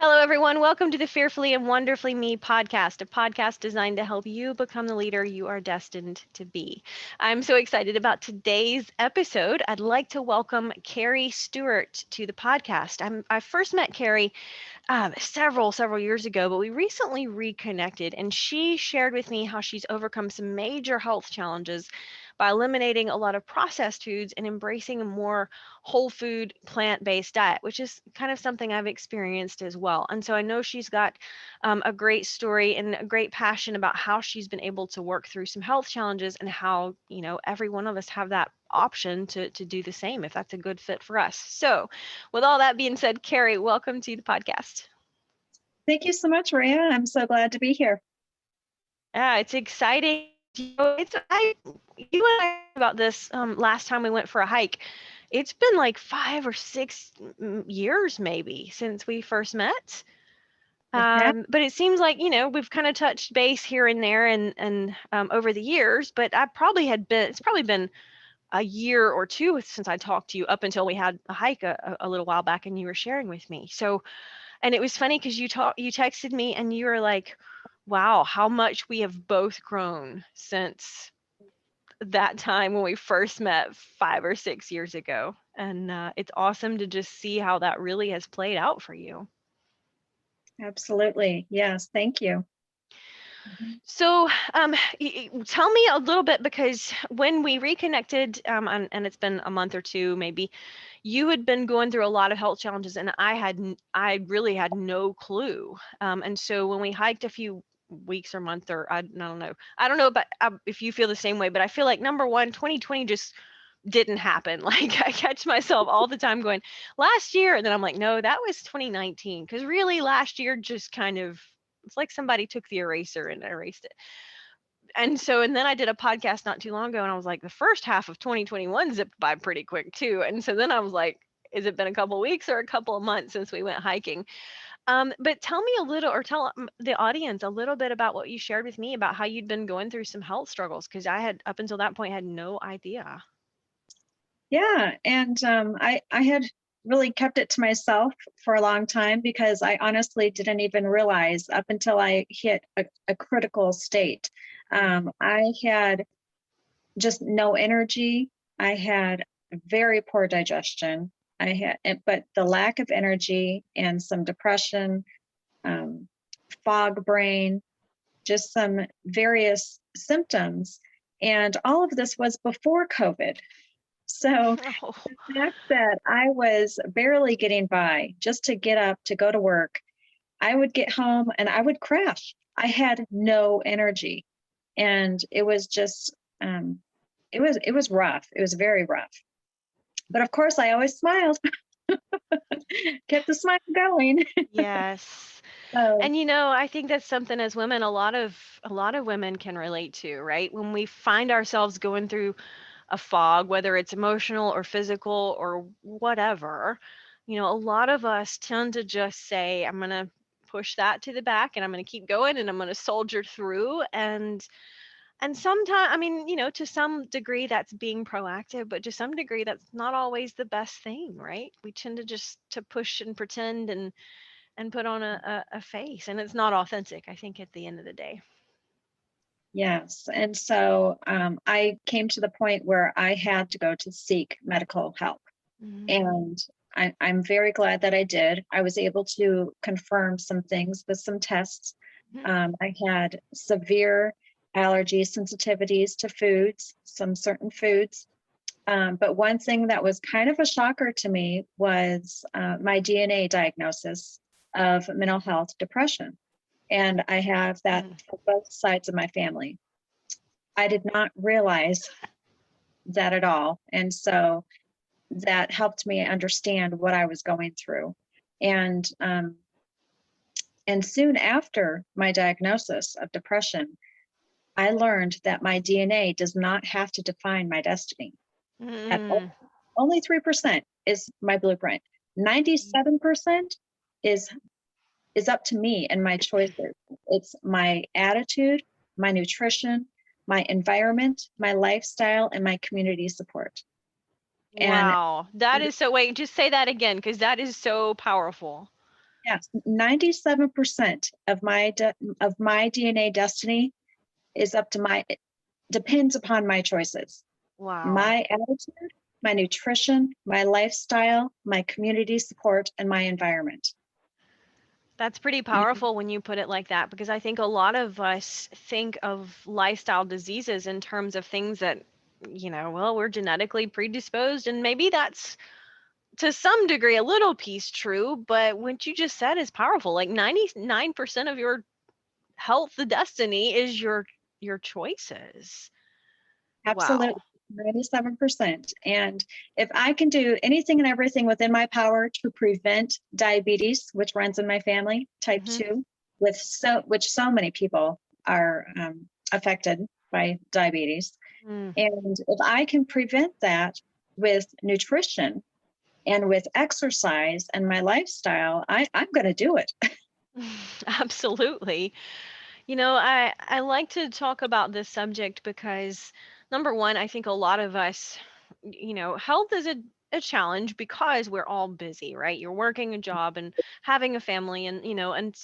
Hello, everyone. Welcome to the Fearfully and Wonderfully Me podcast, a podcast designed to help you become the leader you are destined to be. I'm so excited about today's episode. I'd like to welcome Kari Stuart to the podcast. I first met Kari several years ago, but we recently reconnected, and she shared with me how she's overcome some major health challenges by eliminating a lot of processed foods and embracing a more whole food, plant-based diet, which is kind of something I've experienced as well. And so I know she's got a great story and a great passion about how she's been able to work through some health challenges and how, every one of us have that option to do the same if that's a good fit for us. So with all that being said, Kari, welcome to the podcast. Thank you so much, Maria. I'm so glad to be here. Yeah, it's exciting. You and I talked about this last time we went for a hike. It's been like 5 or 6 years maybe since we first met. Yeah, But it seems like, we've kind of touched base here and there and over the years, but it's probably been a year or two since I talked to you up until we had a hike a little while back and you were sharing with me. So, and it was funny because you texted me and you were like, wow, how much we have both grown since that time when we first met 5 or 6 years ago. And it's awesome to just see how that really has played out for you. absolutely. Yes, thank you. So, tell me a little bit because when we reconnected, and it's been a month or two, maybe, you had been going through a lot of health challenges, and I really had no clue. And so when we hiked a few weeks or month, or I don't know, but if you feel the same way, but I feel like number one, 2020 just didn't happen. Like I catch myself all the time going last year, and then I'm like, no, that was 2019, because really last year just kind of, it's like somebody took the eraser and erased it. And then I did a podcast not too long ago, and I was like, the first half of 2021 zipped by pretty quick too. And so then I was like, is it been a couple of weeks or a couple of months since we went hiking? But tell me a little, or tell the audience a little bit about what you shared with me about how you'd been going through some health struggles, because I had up until that point had no idea. Yeah, and I had really kept it to myself for a long time because I honestly didn't even realize up until I hit a critical state. I had just no energy. I had very poor digestion. But the lack of energy and some depression, um, fog brain, just some various symptoms. And all of this was before COVID. So Oh, the fact that I was barely getting by just to get up to go to work, I would get home and I would crash. I had no energy. And it was just it was rough. It was very rough. But of course I always smiled, kept the smile going. yes. So And I think that's something as women, a lot of women can relate to, right? When we find ourselves going through a fog, whether it's emotional or physical or whatever, a lot of us tend to just say, I'm going to push that to the back and I'm going to keep going and I'm going to soldier through. And sometimes, I mean, to some degree that's being proactive, but to some degree that's not always the best thing, right? We tend to just to push and pretend and put on a face, and it's not authentic, I think, at the end of the day. yes. And so I came to the point where I had to go to seek medical help. Mm. And I'm very glad that I did. I was able to confirm some things with some tests. I had severe allergy sensitivities to foods, some certain foods. But one thing that was kind of a shocker to me was my DNA diagnosis of mental health depression. And I have that Mm. for both sides of my family. I did not realize that at all. And so that helped me understand what I was going through. And and soon after my diagnosis of depression, I learned that my DNA does not have to define my destiny. At Mm. only 3% is my blueprint. 97% is is up to me and my choices. It's my attitude, my nutrition, my environment, my lifestyle, and my community support. And Wow. That is so, wait, just say that again, because that is so powerful. Yes, 97% of of my DNA destiny is up to my depends upon my choices. Wow. My attitude, my nutrition, my lifestyle, my community support, and my environment. That's pretty Mhm. powerful when you put it like that, because I think a lot of us think of lifestyle diseases in terms of things that, well, we're genetically predisposed, and maybe that's to some degree a little piece true, but what you just said is powerful. Like 99% of your health, the destiny is your choices. Absolutely. Wow. 97%. And if I can do anything and everything within my power to prevent diabetes, which runs in my family, type Mhm. 2, which so many people are affected by diabetes. Mm. And if I can prevent that with nutrition and with exercise and my lifestyle, I'm going to do it. Absolutely. I like to talk about this subject because number one, I think a lot of us, health is a challenge because we're all busy, right? You're working a job and having a family, and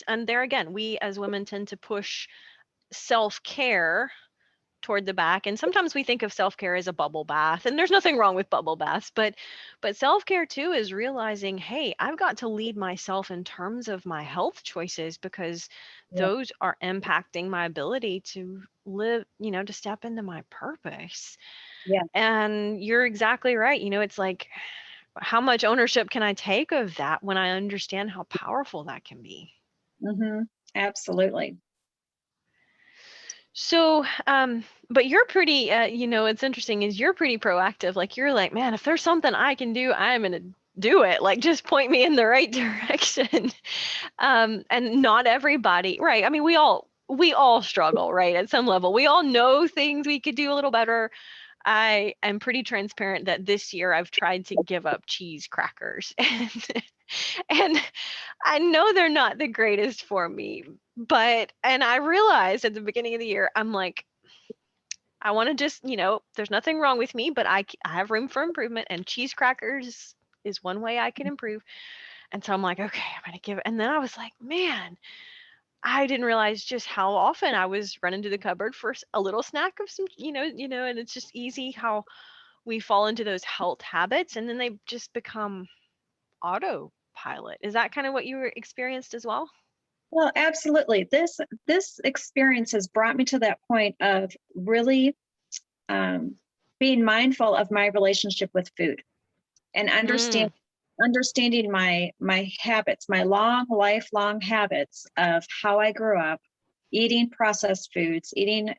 and there again, we as women tend to push self-care toward the back, and sometimes we think of self-care as a bubble bath, and there's nothing wrong with bubble baths, but self-care too is realizing, hey, I've got to lead myself in terms of my health choices, because Yeah. those are impacting my ability to live, to step into my purpose. Yeah. And you're exactly right. It's like, how much ownership can I take of that when I understand how powerful that can be? Absolutely. So, but you're pretty, it's interesting is you're pretty proactive. Like you're like, man, if there's something I can do, I'm gonna do it. Like just point me in the right direction. And not everybody, right? I mean, we all struggle, right? At some level, we all know things we could do a little better. I am pretty transparent that this year I've tried to give up cheese crackers, and I know they're not the greatest for me, and I realized at the beginning of the year, I'm like, I want to just, there's nothing wrong with me, but I have room for improvement, and cheese crackers is one way I can improve. And so I'm like, okay, I'm going to give it. And then I was like, man, I didn't realize just how often I was running to the cupboard for a little snack of some, and it's just easy how we fall into those health habits, and then they just become autopilot. Is that kind of what you experienced as well? Well, absolutely. This experience has brought me to that point of really um, being mindful of my relationship with food and Mm, understanding my habits, my lifelong habits of how I grew up, eating processed foods, eating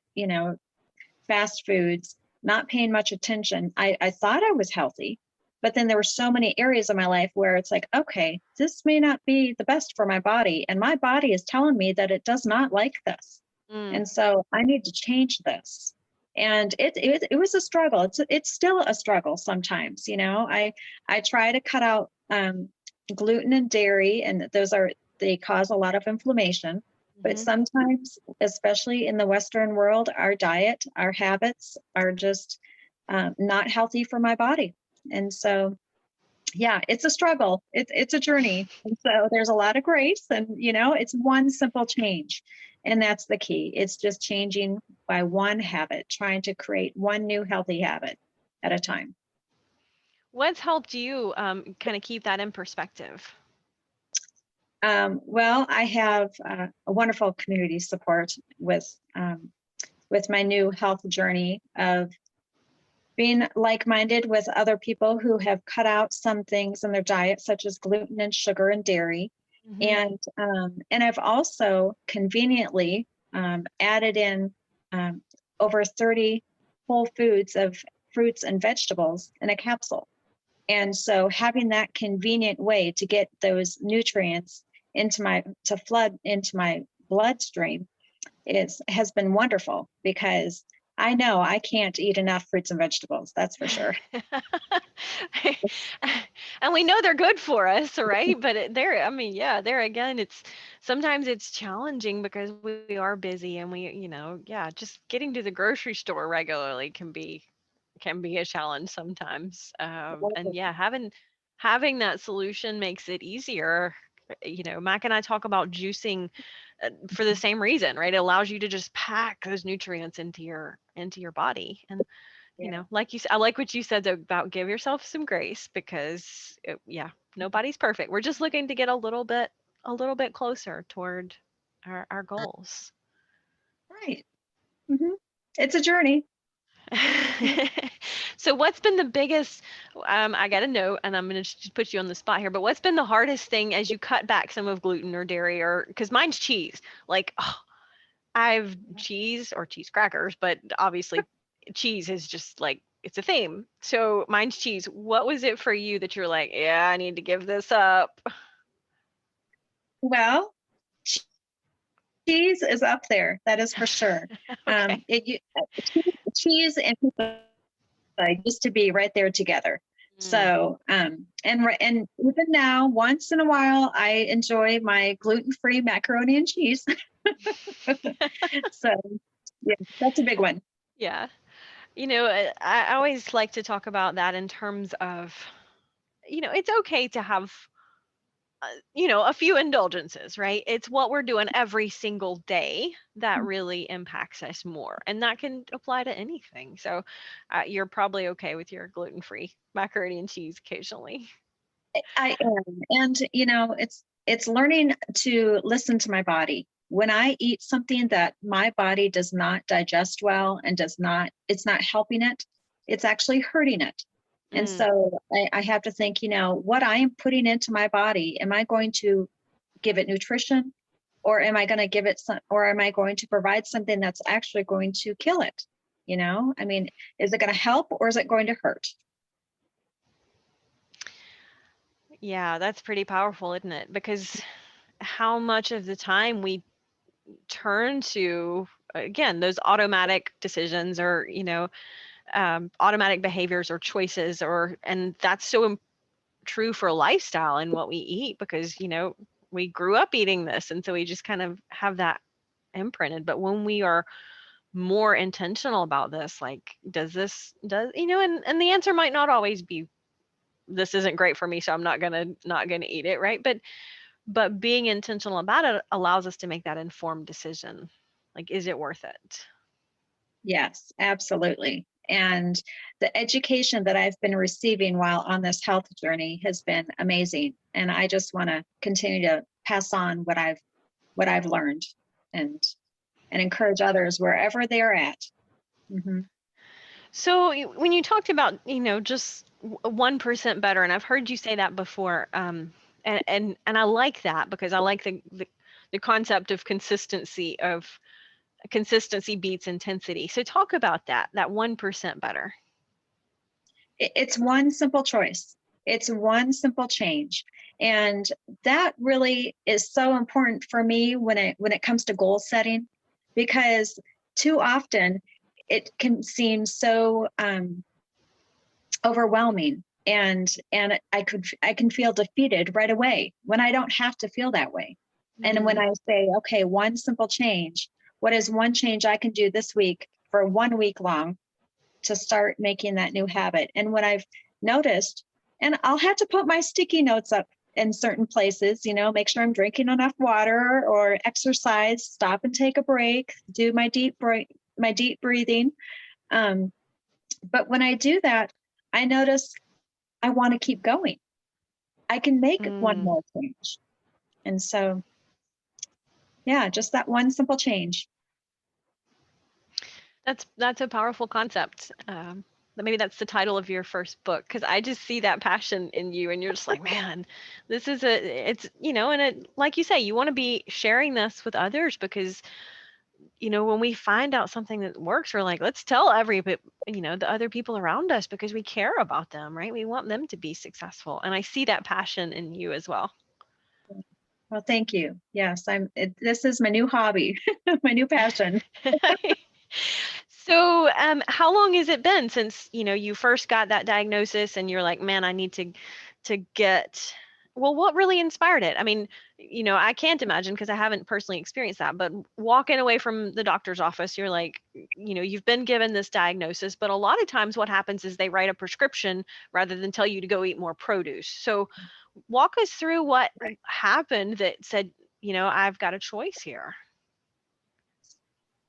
fast foods, not paying much attention. I thought I was healthy, but then there were so many areas of my life where it's like, okay, this may not be the best for my body. And my body is telling me that it does not like this. mm, And so I need to change this. And it was a struggle. It's still a struggle sometimes. I try to cut out gluten and dairy, and they cause a lot of inflammation. But mhm. sometimes, especially in the Western world, our diet, our habits are just not healthy for my body. And so, yeah, it's a struggle. It's a journey. And so there's a lot of grace, and it's one simple change, and that's the key. It's just changing by one habit, trying to create one new healthy habit at a time. What's helped you kind of keep that in perspective? Well, I have a wonderful community support with my new health journey of being like-minded with other people who have cut out some things in their diet, such as gluten and sugar and dairy. Mhm. And I've also conveniently added in um, over 30 whole foods of fruits and vegetables in a capsule. And so having that convenient way to get those nutrients to flood into my bloodstream has been wonderful, because I know I can't eat enough fruits and vegetables. That's for sure. And we know they're good for us, right? But there, I mean, yeah, there again, it's sometimes it's challenging because we are busy, and yeah, just getting to the grocery store regularly can be a challenge sometimes. And yeah, having that solution makes it easier. Mac and I talk about juicing for the same reason, right? It allows you to just pack those nutrients into your body. And Yeah. like you said, I like what you said about give yourself some grace, because nobody's perfect. We're just looking to get a little bit closer toward our goals. Right. Hmm. It's a journey. So what's been the biggest, I got to know, and I'm going to just put you on the spot here, but what's been the hardest thing as you cut back some of gluten or dairy, or because mine's cheese, like, oh, I've cheese or cheese crackers, but obviously cheese is just like, it's a theme. So mine's cheese. What was it for you that you're like, yeah, I need to give this up? Well, cheese is up there. That is for sure. Okay. Cheese and pizza used to be right there together. Mm. So, and even now, once in a while, I enjoy my gluten-free macaroni and cheese. So, yeah, that's a big one. Yeah. I always like to talk about that in terms of, it's okay to have a few indulgences, right? It's what we're doing every single day that really impacts us more. And that can apply to anything. So you're probably okay with your gluten-free macaroni and cheese occasionally. I am, and it's learning to listen to my body. When I eat something that my body does not digest well and it's not helping it, it's actually hurting it. And Mm. so I have to think, what I am putting into my body, am I going to give it nutrition, or am I going to or am I going to provide something that's actually going to kill it? I mean, is it going to help or is it going to hurt? Yeah, that's pretty powerful, isn't it? Because how much of the time we turn to, again, those automatic decisions, or automatic behaviors or choices, and that's so true for lifestyle and what we eat, because we grew up eating this, and so we just kind of have that imprinted. But when we are more intentional about this, like, does and the answer might not always be, this isn't great for me, so I'm not gonna eat it, right? But being intentional about it allows us to make that informed decision. Like, is it worth it? Yes, absolutely. And the education that I've been receiving while on this health journey has been amazing. And I just want to continue to pass on what I've learned and encourage others wherever they are at. Hmm. So when you talked about, just 1% better, and I've heard you say that before, and I like that, because I like the concept of consistency beats intensity. So talk about that 1% better. It's one simple choice. It's one simple change. And that really is so important for me when it comes to goal setting, because too often it can seem so overwhelming, and I can feel defeated right away when I don't have to feel that way. And when Mm. I say, okay, one simple change, what is one change I can do this week for 1 week long to start making that new habit? And what I've noticed, and I'll have to put my sticky notes up in certain places, make sure I'm drinking enough water or exercise, stop and take a break, do my deep breathing. Um, but when I do that, I notice I want to keep going. I can make one Mm. more change. And so, yeah, just that one simple change. That's a powerful concept. Maybe that's the title of your first book, because I just see that passion in you, and you're just like, man, this is it's and like you say, you want to be sharing this with others, because when we find out something that works, we're like, let's tell the other people around us, because we care about them, right? We want them to be successful, and I see that passion in you as well. Well, thank you. Yes, this is my new hobby, my new passion. So, how long has it been since you first got that diagnosis, and you're like, man, I need to get Well, what really inspired it? I mean, I can't imagine because I haven't personally experienced that, but walking away from the doctor's office, you're like, you've been given this diagnosis, but a lot of times what happens is they write a prescription rather than tell you to go eat more produce. So walk us through what Right. happened that said, I've got a choice here.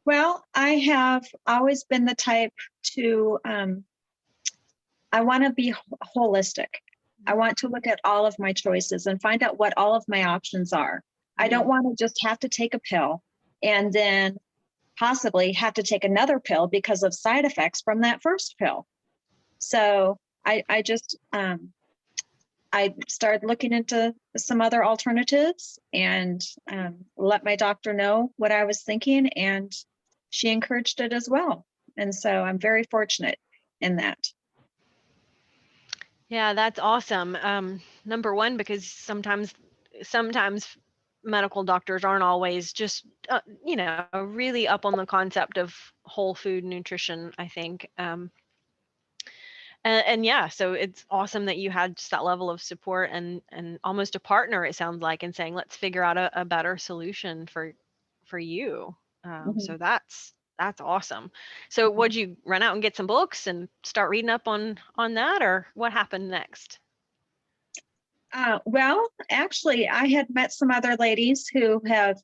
Well, I have always been the type to, I want to be holistic. I want to look at all of my choices and find out what all of my options are. I Mm-hmm. don't want to just have to take a pill and then possibly have to take another pill because of side effects from that first pill. So I just, I started looking into some other alternatives and let my doctor know what I was thinking, and she encouraged it as well. And so I'm very fortunate in that. Yeah, that's awesome. Number one, because sometimes medical doctors aren't always just, really up on the concept of whole food nutrition, I think. And yeah, so it's awesome that you had just that level of support and almost a partner, it sounds like, and saying, let's figure out a better solution for you. Mhm, So that's awesome. So mhm. would you run out and get some books and start reading up on that, or what happened next? Well, actually, I had met some other ladies who have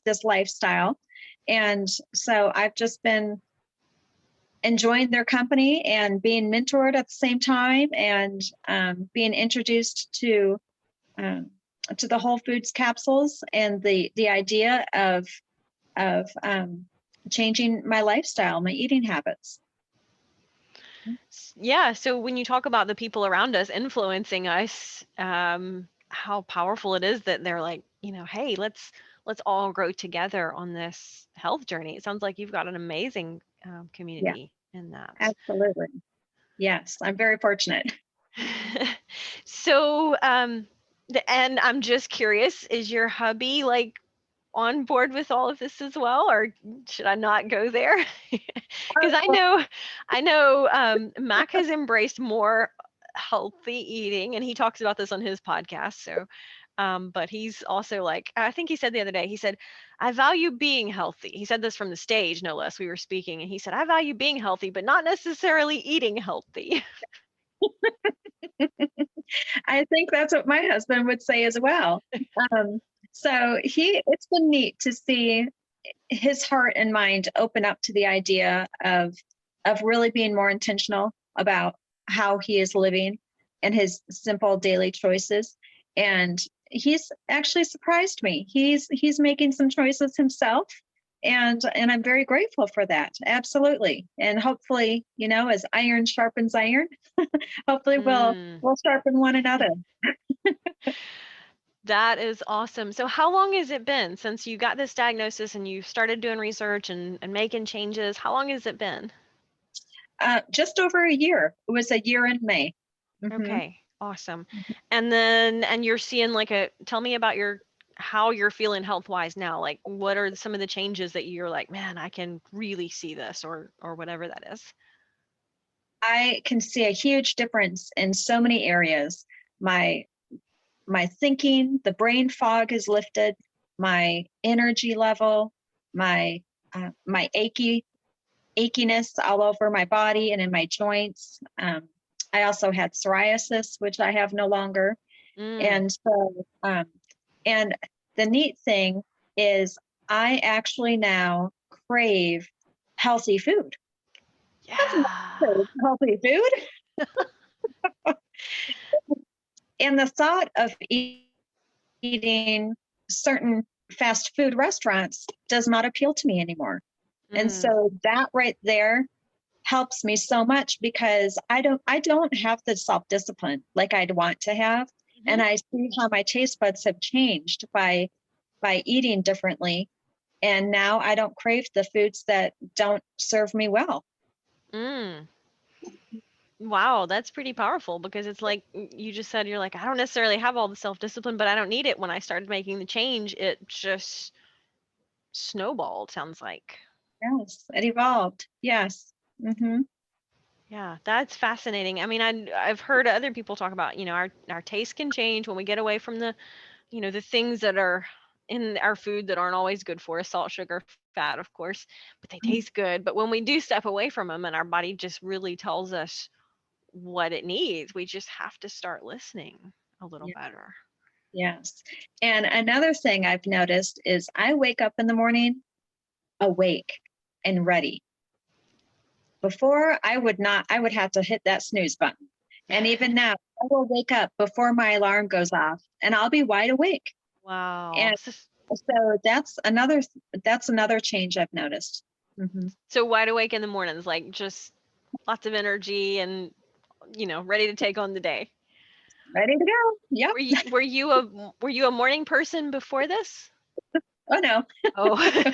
this lifestyle, and so I've just been enjoying their company and being mentored at the same time, and being introduced um, to the Whole Foods capsules and the idea of changing my lifestyle, my eating habits. Yeah, so when you talk about the people around us influencing us, how powerful it is that they're like, hey, let's all grow together on this health journey. It sounds like you've got an amazing Yeah, community in that. absolutely. Yes, I'm very fortunate. So, and I'm just curious, is your hubby like on board with all of this as well, or should I not go there? Because I know Mac has embraced more healthy eating, and he talks about this on his podcast. So, but he's also like, I think he said the other day, he said, I value being healthy. He said this from the stage, no less. We were speaking, and he said, I value being healthy, but not necessarily eating healthy. I think that's what my husband would say as well. Um, so it's been neat to see his heart and mind open up to the idea of really being more intentional about how he is living and his simple daily choices. And he's actually surprised me. He's making some choices himself, and I'm very grateful for that. Absolutely. And hopefully, as iron sharpens iron, hopefully we'll Mm. we'll sharpen one another. That is awesome. So how long has it been since you got this diagnosis and you started doing research and making changes? How long has it been? Just over a year. It was a year in May. Hmm. Okay, awesome. And you're seeing like tell me about how you're feeling health wise now. Like what are some of the changes that you're like, man, I can really see this or whatever that is. I can see a huge difference in so many areas. My my thinking, the brain fog is lifted, my energy level, my achiness all over my body and in my joints. I also had psoriasis, which I have no longer. Mm. And so, and the neat thing is, I actually now crave healthy food. That's not Yeah. crave healthy food. And the thought of eating certain fast food restaurants does not appeal to me anymore. And Mm. so that right there helps me so much because I don't have the self-discipline like I'd want to have. Mhm. And I see how my taste buds have changed by eating differently. And now I don't crave the foods that don't serve me well. Mm. Wow, that's pretty powerful because it's like you just said, you're like, I don't necessarily have all the self-discipline, but I don't need it. When I started making the change, it just snowballed, sounds like. Yes, it evolved. Yes. Hmm. Yeah, that's fascinating. I mean, I've heard other people talk about, our taste can change when we get away from the things that are in our food that aren't always good for us, salt, sugar, fat, of course, but they taste good. But when we do step away from them and our body just really tells us what it needs, we just have to start listening a little Yeah. better. Yes. And another thing I've noticed is I wake up in the morning awake and ready. Before I would have to hit that snooze button. And even now, I will wake up before my alarm goes off and I'll be wide awake. Wow. And so that's another change I've noticed. Hmm. So wide awake in the mornings, like just lots of energy and ready to take on the day. Ready to go. Yep. Were you a morning person before this? Oh no. Oh.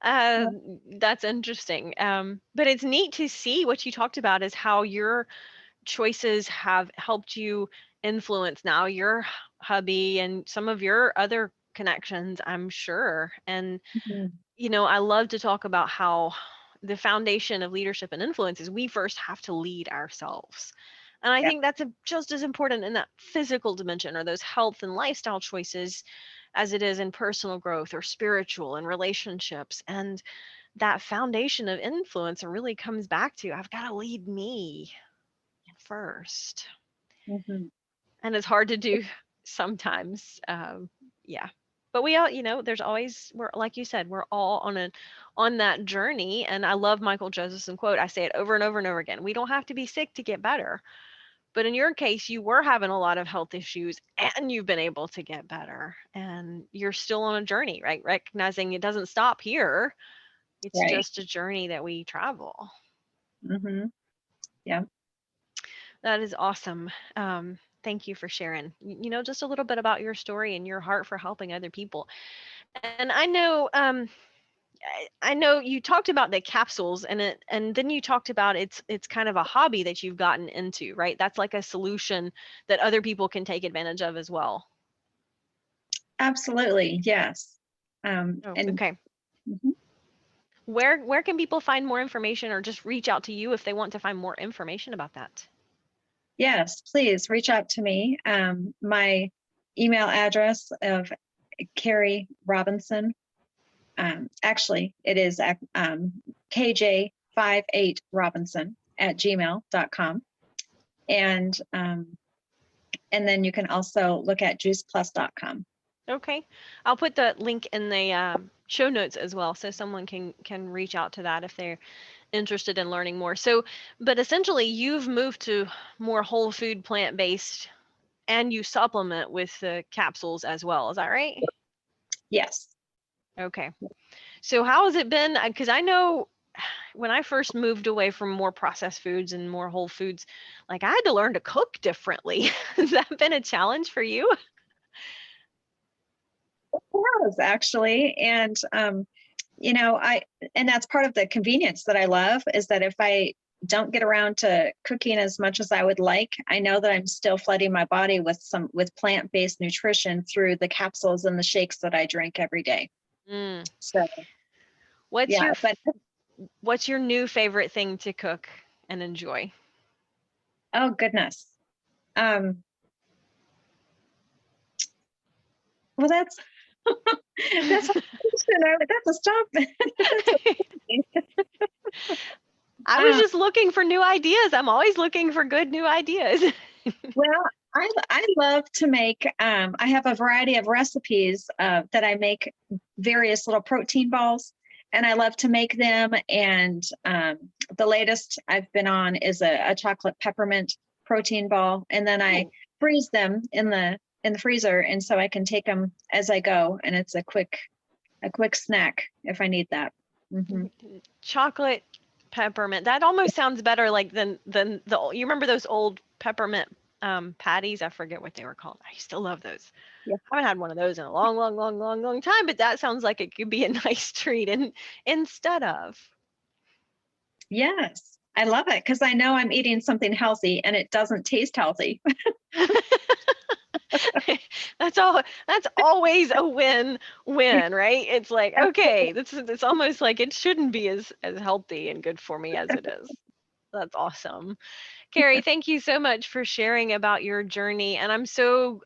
That's interesting. But it's neat to see what you talked about is how your choices have helped you influence now your hubby and some of your other connections, I'm sure. And Mhm. I love to talk about how the foundation of leadership and influence is we first have to lead ourselves. And I Yeah. think that's just as important in that physical dimension or those health and lifestyle choices as it is in personal growth or spiritual and relationships. And that foundation of influence really comes back to I've got to lead me first. Hmm. And it's hard to do sometimes. Yeah. But we all, there's always we're like you said, we're all on that journey. And I love Michael Josephson quote. I say it over and over and over again. We don't have to be sick to get better. But in your case, you were having a lot of health issues and you've been able to get better. And you're still on a journey, right? Recognizing it doesn't stop here. It's Right. just a journey that we travel. Hmm. Yeah. That is awesome. Thank you for sharing, just a little bit about your story and your heart for helping other people. And I know you talked about the capsules and then you talked about it's kind of a hobby that you've gotten into, right? That's like a solution that other people can take advantage of as well. Absolutely. Yes. Oh, And okay. mhm. Where can people find more information or just reach out to you if they want to find more information about that? Yes, please reach out to me. My email address of Kari Robinson. Actually, it is KJ58Robinson@gmail.com. And then you can also look at juiceplus.com. Okay. I'll put the link in the show notes as well, so someone can reach out to that if they're interested in learning more. So, but essentially, you've moved to more whole food, plant based, and you supplement with the capsules as well. Is that right? Yes. Okay. So, how has it been? Because I know when I first moved away from more processed foods and more whole foods, like I had to learn to cook differently. Has that been a challenge for you? Yes, actually. I and that's part of the convenience that I love is that if I don't get around to cooking as much as I would like, I know that I'm still flooding my body with plant-based nutrition through the capsules and the shakes that I drink every day. Mm. So What's yeah, your but What's your new favorite thing to cook and enjoy? oh goodness. Um, well that's that's a question. That's a stop. That's a, I was uh, just looking for new ideas. I'm always looking for good new ideas. well, I love to make. I have a variety of recipes that I make various little protein balls, and I love to make them. And the latest I've been on is a chocolate peppermint protein ball, and then I Ooh, freeze them in the freezer, and so I can take them as I go, and it's a quick snack if I need that. Hmm. chocolate peppermint. That almost sounds better like than you remember those old peppermint patties? I forget what they were called. I used to love those. Yeah. I haven't had one of those in a long, long, long, long, long time, but that sounds like it could be a nice treat and instead of. Yes, I love it because I know I'm eating something healthy, and it doesn't taste healthy. That's That's always a win-win, right? It's like, okay, it's almost like it shouldn't be as healthy and good for me as it is. That's awesome. Kari, thank you so much for sharing about your journey. And I'm so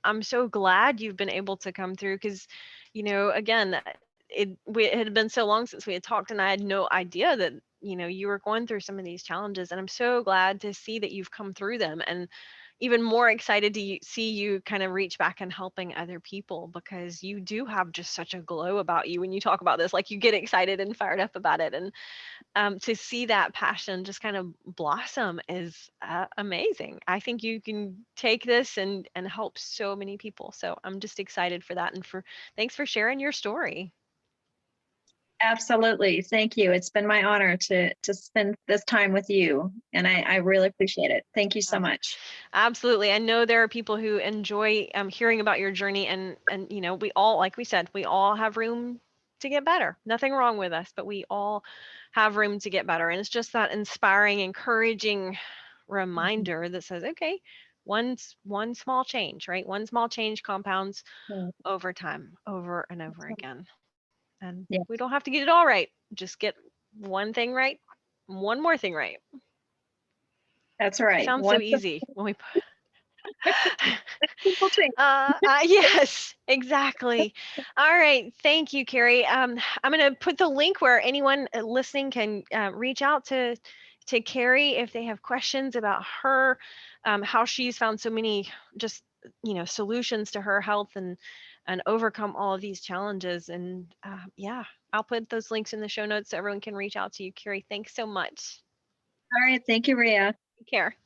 glad you've been able to come through because, again, it had been so long since we had talked, and I had no idea that, you were going through some of these challenges. And I'm so glad to see that you've come through them, and even more excited to see you kind of reach back and helping other people, because you do have just such a glow about you when you talk about this. Like, you get excited and fired up about it. And to see that passion just kind of blossom is amazing. I think you can take this and help so many people. So I'm just excited for that, and thanks for sharing your story. Absolutely. Thank you. It's been my honor to spend this time with you, and I really appreciate it. Thank you so Um, much. Absolutely. I know there are people who enjoy hearing about your journey, and we all, like we said, we all have room to get better. Nothing wrong with us, but we all have room to get better. And it's just that inspiring, encouraging Mhm. reminder that says, okay, one small change, right? One small change compounds Yeah, over time, over and over again. And yeah, we don't have to get it all right. Just get one thing right, one more thing right. that's right. Sounds so One easy when we simple change. yes, exactly. All right. Thank you, Kari. I'm going to put the link where anyone listening can reach out to Kari if they have questions about her, how she's found so many just solutions to her health and overcome all of these challenges. And yeah, I'll put those links in the show notes so everyone can reach out to you, Kari. Thanks so much. All right. Thank you, Ria. Take care.